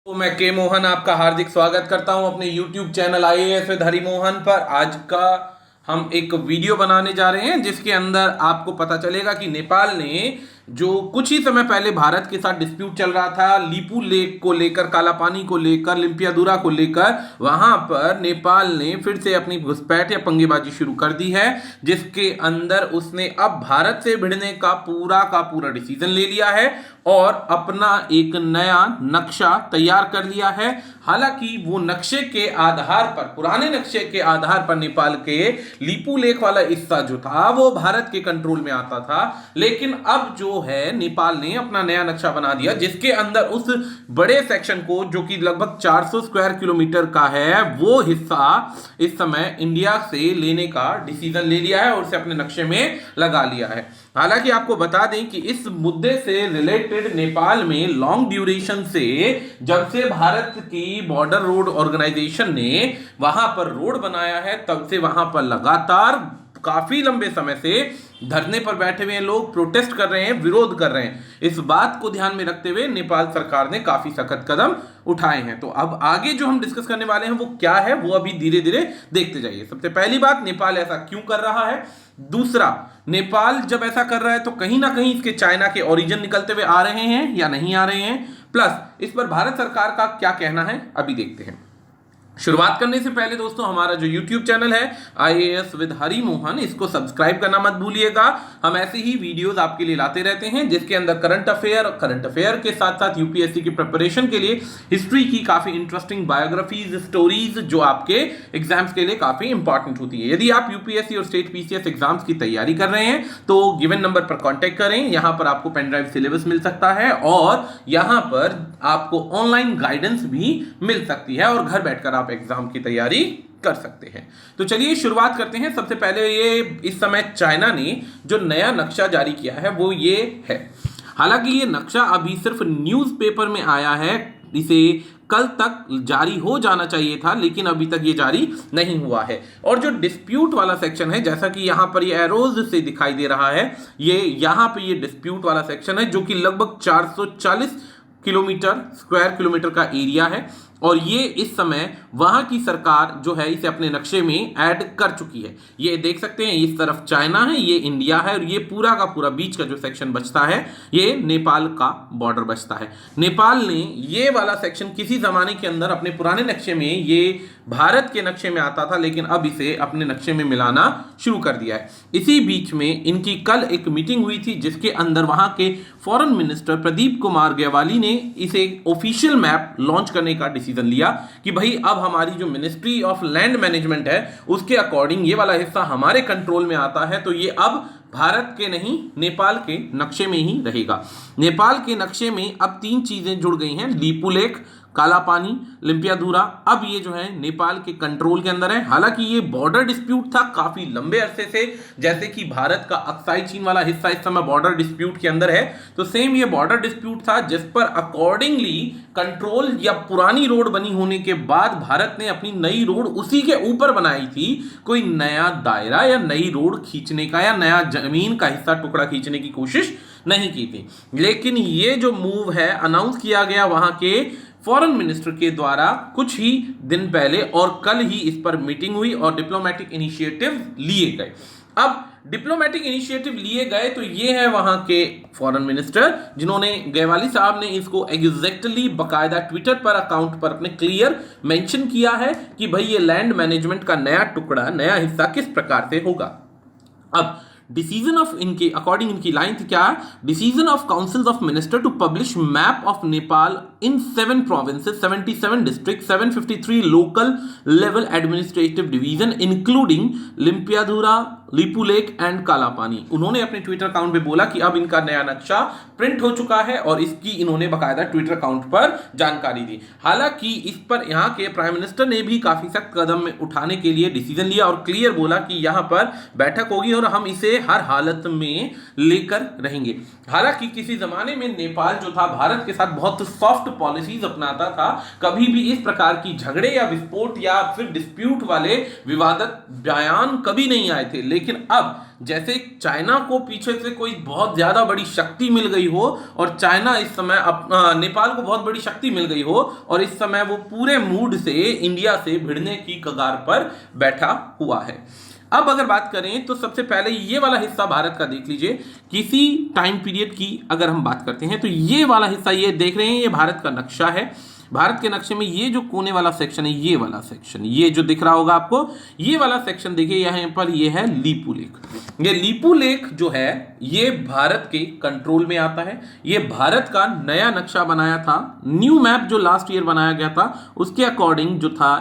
तो मैं के मोहन आपका हार्दिक स्वागत करता हूं अपने YouTube channel IAS with Hari Mohan पर। आज का हम एक वीडियो बनाने जा रहे हैं जिसके अंदर आपको पता चलेगा कि नेपाल ने जो कुछ ही समय पहले भारत के साथ डिस्प्यूट चल रहा था लीपू लेक को लेकर, काला पानी को लेकर, लिम्पियादुरा को लेकर, वहां पर नेपाल ने फिर से अपनी घुसपैठ या पंगेबाजी शुरू कर दी है, जिसके अंदर उसने अब भारत से भिड़ने का पूरा डिसीजन ले लिया है और अपना एक नया नक्शा तैयार कर लिया है। हालांकि वो नक्शे के आधार पर, पुराने नक्शे के आधार पर नेपाल के लीपू लेक वाला हिस्सा जो था वो भारत के कंट्रोल में आता था, लेकिन अब जो है नेपाल ने अपना नया नक्शा बना दिया जिसके अंदर उस बड़े सेक्शन को, जो कि लगभग 400 स्क्वायर किलोमीटर का है, वो हिस्सा इस समय इंडिया से लेने का डिसीजन ले लिया है और उसे अपने नक्शे में लगा लिया है। हालांकि आपको बता दें कि इस मुद्दे से रिलेटेड नेपाल में लॉन्ग ड्यूरेशन से, जब से भारत की बॉर्डर रोड ऑर्गेनाइजेशन ने वहां पर रोड बनाया है, तब से वहां पर लगातार काफी लंबे समय से धरने पर बैठे हुए लोग प्रोटेस्ट कर रहे हैं, विरोध कर रहे हैं। इस बात को ध्यान में रखते हुए नेपाल सरकार ने काफी सख्त कदम उठाए हैं। तो अब आगे जो हम डिस्कस करने वाले हैं वो क्या है, वो अभी धीरे धीरे देखते जाइए। सबसे पहली बात, नेपाल ऐसा क्यों कर रहा है। दूसरा, नेपाल जब ऐसा कर रहा है तो कहीं ना कहीं इसके चाइना के ओरिजिन निकलते हुए आ रहे हैं या नहीं आ रहे हैं। प्लस इस पर भारत सरकार का क्या कहना है, अभी देखते हैं। शुरुआत करने से पहले दोस्तों, हमारा जो YouTube चैनल है IAS विद हरि मोहन, इसको सब्सक्राइब करना मत भूलिएगा। हम ऐसे ही वीडियोस आपके लिए लाते रहते हैं जिसके अंदर करंट अफेयर के साथ साथ यूपीएससी की प्रिपरेशन के लिए हिस्ट्री की काफी इंटरेस्टिंग बायोग्राफीज, स्टोरीज जो आपके एग्जाम्स के लिए काफी इंपॉर्टेंट होती है। यदि आप यूपीएससी और स्टेट पीसीएस एग्जाम्स की तैयारी कर रहे हैं तो गिवन नंबर पर कॉन्टेक्ट करें। यहां पर आपको पेन ड्राइव सिलेबस मिल सकता है और यहां पर आपको ऑनलाइन गाइडेंस भी मिल सकती है और घर बैठकर आप एग्जाम की तैयारी कर सकते हैं। तो चलिए शुरुआत करते हैं। सबसे पहले ये इस समय चाइना ने जो नया नक्शा जारी किया है वो ये है। हालांकि ये नक्शा अभी सिर्फ न्यूज़पेपर में आया है, इसे कल तक जारी हो जाना चाहिए था, लेकिन अभी तक ये जारी नहीं हुआ है। और जो डिस्प्यूट वाला सेक्शन है, जैसा कि यहां पर ये एरोज से दिखाई दे रहा है, ये यहां पे ये डिस्प्यूट वाला सेक्शन है जो कि लगभग 440 स्क्वायर किलोमीटर का एरिया है और ये इस समय वहां की सरकार जो है इसे अपने नक्शे में ऐड कर चुकी है। ये देख सकते हैं, इस तरफ चाइना है, ये इंडिया है और ये पूरा का पूरा बीच का जो सेक्शन बचता है ये नेपाल का बॉर्डर बचता है। नेपाल ने ये वाला सेक्शन किसी जमाने के अंदर अपने पुराने नक्शे में, ये भारत के नक्शे में आता था, लेकिन अब इसे अपने नक्शे में मिलाना शुरू कर दिया है। इसी बीच में इनकी कल एक मीटिंग हुई थी जिसके अंदर वहां के फॉरेन मिनिस्टर प्रदीप कुमार ग्यावाली ने इसे ऑफिशियल मैप लॉन्च करने का डिसीजन लिया कि भाई अब हमारी जो मिनिस्ट्री ऑफ लैंड मैनेजमेंट है उसके अकॉर्डिंग ये वाला हिस्सा हमारे कंट्रोल में आता है, तो ये अब भारत के नहीं नेपाल के नक्शे में ही रहेगा। नेपाल के नक्शे में अब 3 चीजें जुड़ गई हैं, लीपू लेक, काला पानी, लिम्पियादुरा, अब ये जो है नेपाल के कंट्रोल के अंदर है। हालांकि ये बॉर्डर डिस्प्यूट था काफी लंबे अरसे से, जैसे कि भारत का अक्साई चीन वाला हिस्सा इस समय बॉर्डर डिस्प्यूट के अंदर है, तो सेम ये बॉर्डर डिस्प्यूट था जिस पर अकॉर्डिंगली कंट्रोल या पुरानी रोड बनी होने के बाद भारत ने अपनी नई रोड उसी के ऊपर बनाई थी। कोई नया दायरा या नई रोड खींचने का या नया जमीन का हिस्सा टुकड़ा खींचने की कोशिश नहीं की थी। लेकिन ये जो मूव है अनाउंस किया गया वहां के फॉरेन मिनिस्टर के द्वारा कुछ ही दिन पहले और कल ही इस पर मीटिंग हुई और डिप्लोमेटिक इनिशिएटिव लिए गए। अब डिप्लोमेटिक इनिशिएटिव लिए गए तो ये है वहां के फॉरेन मिनिस्टर जिन्होंने, ग्यावाली साहब ने इसको एग्जैक्टली बकायदा ट्विटर पर अकाउंट पर अपने क्लियर मेंशन किया है कि भाई ये लैंड मैनेजमेंट का नया टुकड़ा, नया हिस्सा किस प्रकार से होगा। अब डिसीजन ऑफ इनके अकॉर्डिंग इनकी लाइन थी क्या, decision of councils of minister to publish map of Nepal in 7 provinces, 77 district, 753 local level administrative division including Limpiyadhura, Lipulekh and Kalapani. उन्होंने अपने ट्विटर अकाउंट पे बोला कि अब इनका नया नक्शा प्रिंट हो चुका है और इसकी इन्होंने बकायदा ट्विटर अकाउंट पर जानकारी दी। हालांकि इस पर यहाँ के प्राइम मिनिस्टर ने भी काफी सख्त कदम उठाने के लिए डिसीजन लिया और क्लियर बोला कि यहाँ पर बैठक होगी और हम इसे हर हालत में लेकर रहेंगे। हालांकि किसी जमाने में नेपाल जो था भारत के साथ बहुत सॉफ्ट पॉलिसीज अपनाता था, कभी भी इस प्रकार की झगड़े या विस्फोट या फिर डिस्प्यूट वाले विवादित बयान कभी नहीं आए थे। लेकिन अब जैसे चाइना को पीछे से कोई बहुत ज्यादा बड़ी शक्ति मिल गई हो और चाइना इस समय नेपाल को बहुत बड़ी शक्ति मिल गई हो और इस समय वो पूरे मूड से इंडिया से भिड़ने की कगार पर बैठा हुआ है। अब अगर बात करें तो सबसे पहले ये वाला हिस्सा भारत का देख लीजिए। किसी टाइम पीरियड की अगर हम बात करते हैं तो ये वाला हिस्सा ये देख रहे हैं, ये भारत का नक्शा है। भारत के नक्शे में ये जो कोने वाला सेक्शन है, ये वाला सेक्शन, ये जो दिख रहा होगा आपको, ये वाला सेक्शन देखिए यहाँ पर, ये है लीपू लेक। ये लीपू लेक जो है ये भारत के कंट्रोल में आता है। ये भारत का नया नक्शा बनाया था, न्यू मैप जो लास्ट ईयर बनाया गया था उसके अकॉर्डिंग जो था,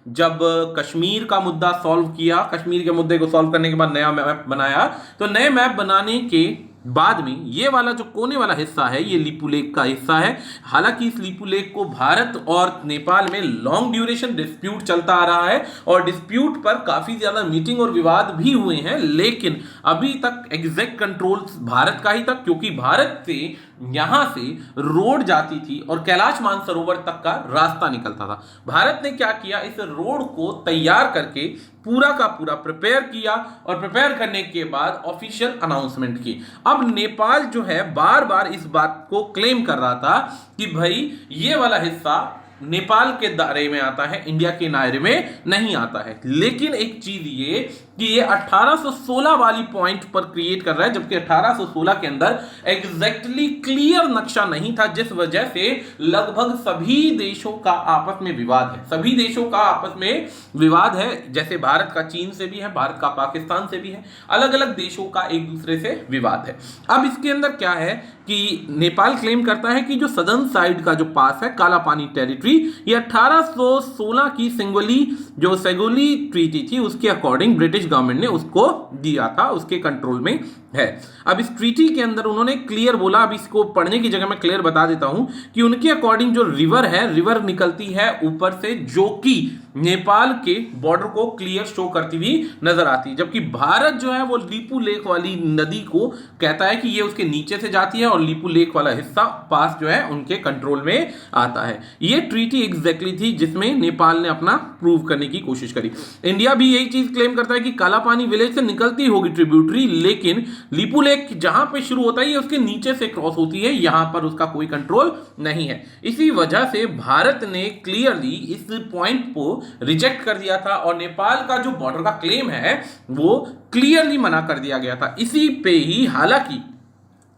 जब कश्मीर का मुद्दा सॉल्व किया, कश्मीर के मुद्दे को सॉल्व करने के बाद नया मैप बनाया, तो नए मैप बनाने के बाद में ये वाला जो कोने वाला हिस्सा है ये लीपू लेक का हिस्सा है। हालांकि इस लीपू लेक को भारत और नेपाल में लॉन्ग ड्यूरेशन डिस्प्यूट चलता आ रहा है और डिस्प्यूट पर काफी ज्यादा मीटिंग और विवाद भी हुए हैं, लेकिन अभी तक एग्जैक्ट कंट्रोल भारत का ही था, क्योंकि भारत से यहां से रोड जाती थी और कैलाश मानसरोवर तक का रास्ता निकलता था। भारत ने क्या किया, इस रोड को तैयार करके पूरा का पूरा प्रिपेयर किया और प्रिपेयर करने के बाद ऑफिशियल अनाउंसमेंट की। अब नेपाल जो है बार बार इस बात को क्लेम कर रहा था कि भाई ये वाला हिस्सा नेपाल के दायरे में आता है, इंडिया के दायरे में नहीं आता है। लेकिन एक चीज ये कि ये 1816 वाली पॉइंट पर क्रिएट कर रहा है, जबकि 1816 के अंदर एग्जैक्टली क्लियर नक्शा नहीं था, जिस वजह से लगभग सभी देशों का आपस में विवाद है। सभी देशों का आपस में विवाद है, जैसे भारत का चीन से भी है, भारत का पाकिस्तान से भी है, अलग अलग देशों का एक दूसरे से विवाद है। अब इसके अंदर क्या है कि नेपाल क्लेम करता है कि जो सदर्न साइड का जो पास है, काला पानी टेरिटरी, ये 1816 की सेगोली ट्रीटी थी, उसके अकॉर्डिंग ब्रिटिश गवर्नमेंट ने उसको दिया था, उसके कंट्रोल में है। अब इस ट्रीटी के अंदर उन्होंने क्लियर बोला, अब इसको पढ़ने की जगह मैं क्लियर बता देता हूं कि उनके अकॉर्डिंग जो रिवर है, रिवर निकलती है ऊपर से, जो कि नेपाल के बॉर्डर को क्लियर शो करती हुई नजर आती है, जबकि भारत जो है वो लीपू लेक वाली नदी को कहता है कि ये उसके नीचे से जाती है और लीपू लेक वाला हिस्सा पास जो है उनके कंट्रोल में आता है। ये ट्रीटी एग्जैक्टली थी जिसमें नेपाल ने अपना प्रूव करने की कोशिश करी। इंडिया भी यही चीज क्लेम करता है कि काला पानी विलेज से निकलती होगी ट्रिब्यूटरी, लेकिन लीपू लेक जहां पे शुरू होता है ये उसके नीचे से क्रॉस होती है, यहां पर उसका कोई कंट्रोल नहीं है। इसी वजह से भारत ने क्लियरली इस पॉइंट को रिजेक्ट कर दिया था और नेपाल का जो बॉर्डर का क्लेम है वो क्लियरली मना कर दिया गया था। इसी पे ही हालांकि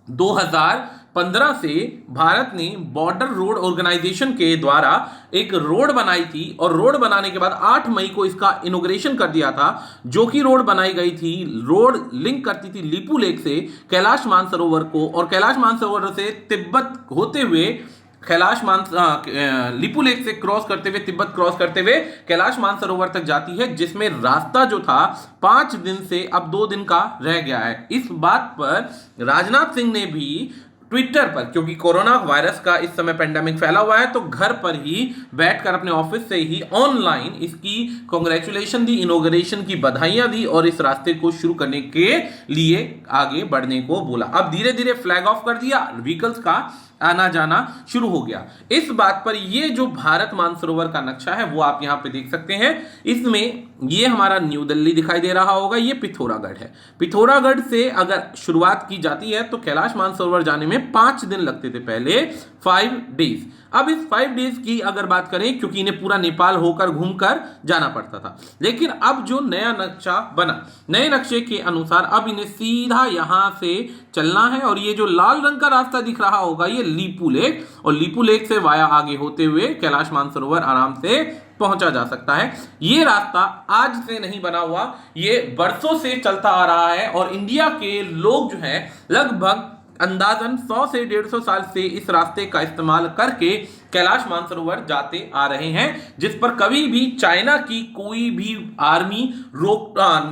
2015 से भारत ने बॉर्डर रोड ऑर्गेनाइजेशन के द्वारा एक रोड बनाई थी और रोड बनाने के बाद 8 मई को इसका इनॉग्रेशन कर दिया था, जो कि रोड बनाई गई थी, रोड लिंक करती थी लीपू लेक से कैलाश मानसरोवर को, और कैलाश मानसरोवर से तिब्बत होते हुए लीपू लेक से क्रॉस करते हुए, तिब्बत क्रॉस करते हुए कैलाश मानसरोवर तक जाती है, जिसमें रास्ता जो था 5 दिन से अब 2 दिन का रह गया है। इस बात पर राजनाथ सिंह ने भी ट्विटर पर, क्योंकि कोरोना वायरस का इस समय पेंडेमिक फैला हुआ है, तो घर पर ही बैठकर अपने ऑफिस से ही ऑनलाइन इसकी कांग्रेचुलेशन दी, इनॉग्रेशन की बधाइयां दी और इस रास्ते को शुरू करने के लिए आगे बढ़ने को बोला। अब धीरे धीरे फ्लैग ऑफ कर दिया, व्हीकल्स का आना जाना शुरू हो गया। इस बात पर ये जो भारत मानसरोवर का नक्शा है वो आप यहां पे देख सकते हैं। इसमें ये हमारा न्यू दिल्ली दिखाई दे रहा होगा, ये पिथौरागढ़ है। पिथौरागढ़ से अगर शुरुआत की जाती है तो कैलाश मानसरोवर जाने में 5 दिन लगते थे पहले, 5 डेज। अब इस 5 डेज की अगर बात करें, क्योंकि इन्हें पूरा नेपाल होकर घूमकर जाना पड़ता था, लेकिन अब जो नया नक्शा बना, नए नक्शे के अनुसार अब इन्हें सीधा यहां से चलना है और ये जो लाल रंग का रास्ता दिख रहा होगा ये लीपू लेक, और लीपू लेक से वाया आगे होते हुए कैलाश मानसरोवर आराम से पहुंचा जा सकता है। ये रास्ता आज से नहीं बना हुआ, ये बरसों से चलता आ रहा है और इंडिया के लोग जो है लगभग अंदाजन 100 से 150 साल से इस रास्ते का इस्तेमाल करके कैलाश मानसरोवर जाते आ रहे हैं, जिस पर कभी भी चाइना की कोई भी आर्मी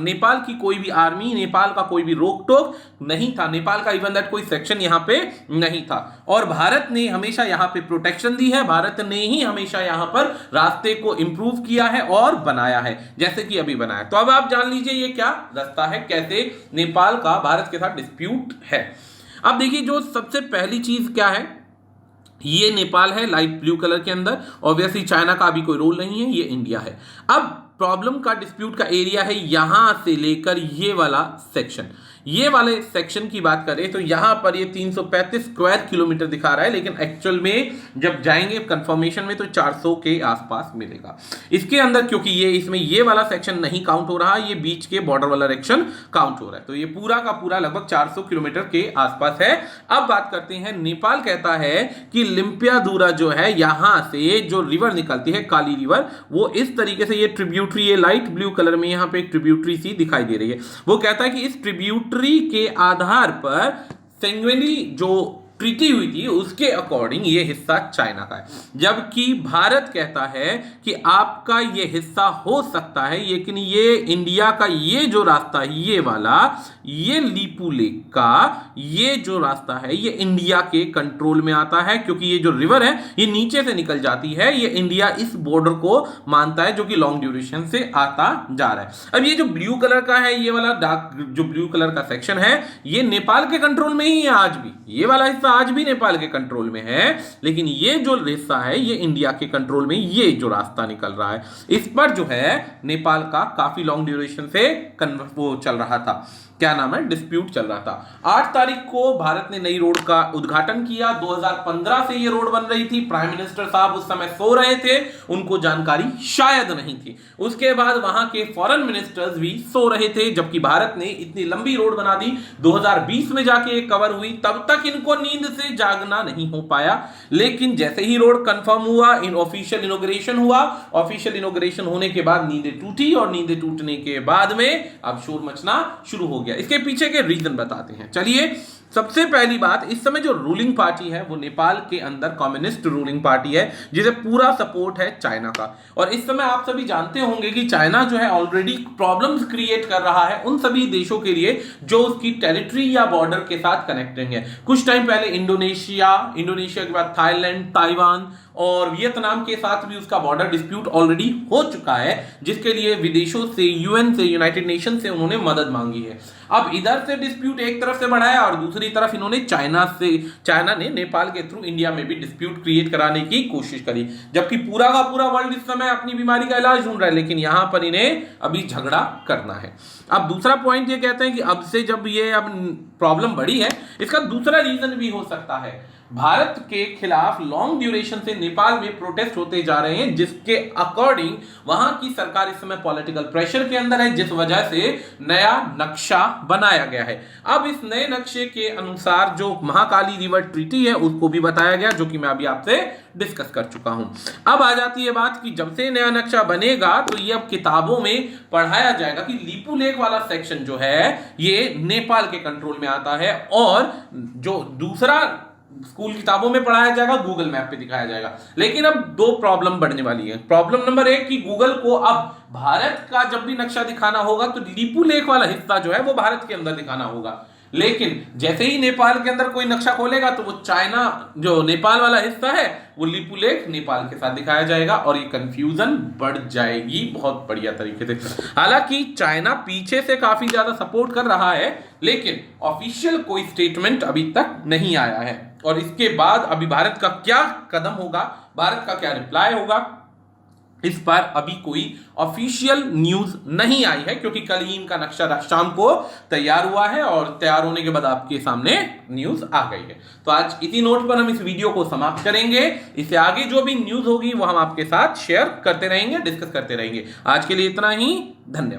नेपाल की कोई भी आर्मी, नेपाल का कोई भी रोक टोक नहीं था। नेपाल का इवन दैट कोई सेक्शन यहां पे नहीं था और भारत ने हमेशा यहां पे प्रोटेक्शन दी है। भारत ने ही हमेशा यहां पर रास्ते को इंप्रूव किया है और बनाया है, जैसे कि अभी बनाया। तो अब आप जान लीजिए ये क्या रास्ता है, कैसे नेपाल का भारत के साथ डिस्प्यूट है। अब देखिए जो सबसे पहली चीज क्या है, ये नेपाल है लाइट ब्लू कलर के अंदर, ऑब्वियसली चाइना का अभी कोई रोल नहीं है, ये इंडिया है। अब प्रॉब्लम का डिस्प्यूट का एरिया है यहां से लेकर ये वाला सेक्शन। ये वाले सेक्शन की बात करें तो यहां पर ये 335 स्क्वायर किलोमीटर दिखा रहा है, लेकिन एक्चुअल में जब जाएंगे कंफर्मेशन में तो 400 के आसपास मिलेगा। इसके अंदर क्योंकि ये इसमें ये वाला सेक्शन नहीं काउंट हो रहा, ये बीच के बॉर्डर वाला सेक्शन काउंट हो रहा है, तो ये पूरा का पूरा लगभग 400 किलोमीटर के आसपास है। अब बात करते हैं, नेपाल कहता है कि लिम्पियादुरा जो है यहां से जो रिवर निकलती है काली रिवर, वो इस तरीके से ये ट्रिब्यूटरी, ये लाइट ब्लू कलर में यहां पे एक ट्रिब्यूटरी सी दिखाई दे रही है। वो कहता है कि इस ट्रिब्यूटरी के आधार पर सेंगवेली जो ट्रीटी हुई थी उसके अकॉर्डिंग ये हिस्सा चाइना का है, जबकि भारत कहता है कि आपका ये हिस्सा हो सकता है, लेकिन ये इंडिया का ये जो रास्ता है ये वाला, ये लीपू लेक का ये जो रास्ता है ये इंडिया के कंट्रोल में आता है, क्योंकि ये जो रिवर है ये नीचे से निकल जाती है, ये इंडिया इस बॉर्डर को मानता है जो कि लॉन्ग ड्यूरेशन से आता जा रहा है। अब ये जो ब्लू कलर का है, ये वाला डार्क जो ब्लू कलर का सेक्शन है, ये नेपाल के कंट्रोल में ही है आज भी, ये वाला हिस्सा आज भी नेपाल के कंट्रोल में है, लेकिन ये जो हिस्सा है ये इंडिया के कंट्रोल में, ये जो रास्ता निकल रहा है इस पर जो है नेपाल का काफी लॉन्ग ड्यूरेशन से वो चल रहा था, क्या नाम है, डिस्प्यूट चल रहा था। 8 तारीख को भारत ने नई रोड का उद्घाटन किया। 2015 से ये रोड बन रही थी। प्राइम मिनिस्टर साहब उस समय सो रहे थे, उनको जानकारी शायद नहीं थी। उसके बाद वहां के फॉरेन मिनिस्टर्स भी सो रहे थे, जबकि भारत ने इतनी लंबी रोड बना दी, 2020 में जाके कवर हुई, तब तक इनको नींद से जागना नहीं हो पाया। लेकिन जैसे ही रोड कंफर्म हुआ, इन ऑफिशियल इनॉग्रेशन हुआ, ऑफिशियल इनॉग्रेशन होने के बाद नींदें टूटी, और नींदें टूटने के बाद में अब शोर मचना शुरू हो गया। इसके पीछे के रीजन बताते हैं। चलिए, सबसे पहली बात, इस समय जो रूलिंग पार्टी है वो नेपाल के अंदर कम्युनिस्ट रूलिंग पार्टी है, जिसे पूरा सपोर्ट है चाइना का। और इस समय आप सभी जानते होंगे कि चाइना जो है ऑलरेडी प्रॉब्लम्स क्रिएट कर रहा है उन सभी देशों के लिए जो उसकी टेरिटरी या बॉर्डर के साथ कनेक्टिंग है। कुछ टाइम पहले इंडोनेशिया के बाद थाईलैंड, ताइवान और वियतनाम के साथ भी उसका बॉर्डर डिस्प्यूट ऑलरेडी हो चुका है, जिसके लिए विदेशों से, यूएन से, यूनाइटेड नेशन से उन्होंने मदद मांगी है। अब इधर से डिस्प्यूट एक तरफ से बढ़ाया और दूसरी तरफ इन्होंने चाइना ने नेपाल के थ्रू इंडिया में भी डिस्प्यूट क्रिएट कराने की कोशिश करी, जबकि पूरा का पूरा वर्ल्ड इस समय अपनी बीमारी का इलाज ढूंढ रहा है, लेकिन यहां पर इन्हें अभी झगड़ा करना है। अब दूसरा पॉइंट ये कहते हैं कि अब से जब ये अब प्रॉब्लम बढ़ी है, इसका दूसरा रीजन भी हो सकता है, भारत के खिलाफ लॉन्ग ड्यूरेशन से नेपाल में प्रोटेस्ट होते जा रहे हैं, जिसके अकॉर्डिंग वहां की सरकार इस समय पॉलिटिकल प्रेशर के अंदर है, जिस वजह से नया नक्शा बनाया गया है। अब इस नए नक्शे के अनुसार जो महाकाली रिवर ट्रीटी है उसको भी बताया गया, जो कि मैं अभी आपसे डिस्कस कर चुका हूं। अब आ जाती है बात कि जब से नया नक्शा बनेगा तो ये अब किताबों में पढ़ाया जाएगा कि लीपू लेक वाला सेक्शन जो है ये नेपाल के कंट्रोल में आता है, और जो दूसरा स्कूल किताबों में पढ़ाया जाएगा, गूगल मैप पे दिखाया जाएगा। लेकिन अब 2 प्रॉब्लम बढ़ने वाली है। प्रॉब्लम नंबर 1 कि गूगल को अब भारत का जब भी नक्शा दिखाना होगा तो लीपू लेक वाला हिस्सा जो है वो भारत के अंदर दिखाना होगा, लेकिन जैसे ही नेपाल के अंदर कोई नक्शा खोलेगा तो वो चाइना जो नेपाल वाला हिस्सा है वो लीपू लेक नेपाल के साथ दिखाया जाएगा, और ये कंफ्यूजन बढ़ जाएगी बहुत बढ़िया तरीके से। हालांकि चाइना पीछे से काफी ज्यादा सपोर्ट कर रहा है, लेकिन ऑफिशियल कोई स्टेटमेंट अभी तक नहीं आया है, और इसके बाद अभी भारत का क्या कदम होगा, भारत का क्या रिप्लाई होगा, इस पर अभी कोई ऑफिशियल न्यूज नहीं आई है, क्योंकि कल ही इनका नक्शा शाम को तैयार हुआ है, और तैयार होने के बाद आपके सामने न्यूज आ गई है। तो आज इसी नोट पर हम इस वीडियो को समाप्त करेंगे। इससे आगे जो भी न्यूज होगी वो हम आपके साथ शेयर करते रहेंगे, डिस्कस करते रहेंगे। आज के लिए इतना ही, धन्यवाद।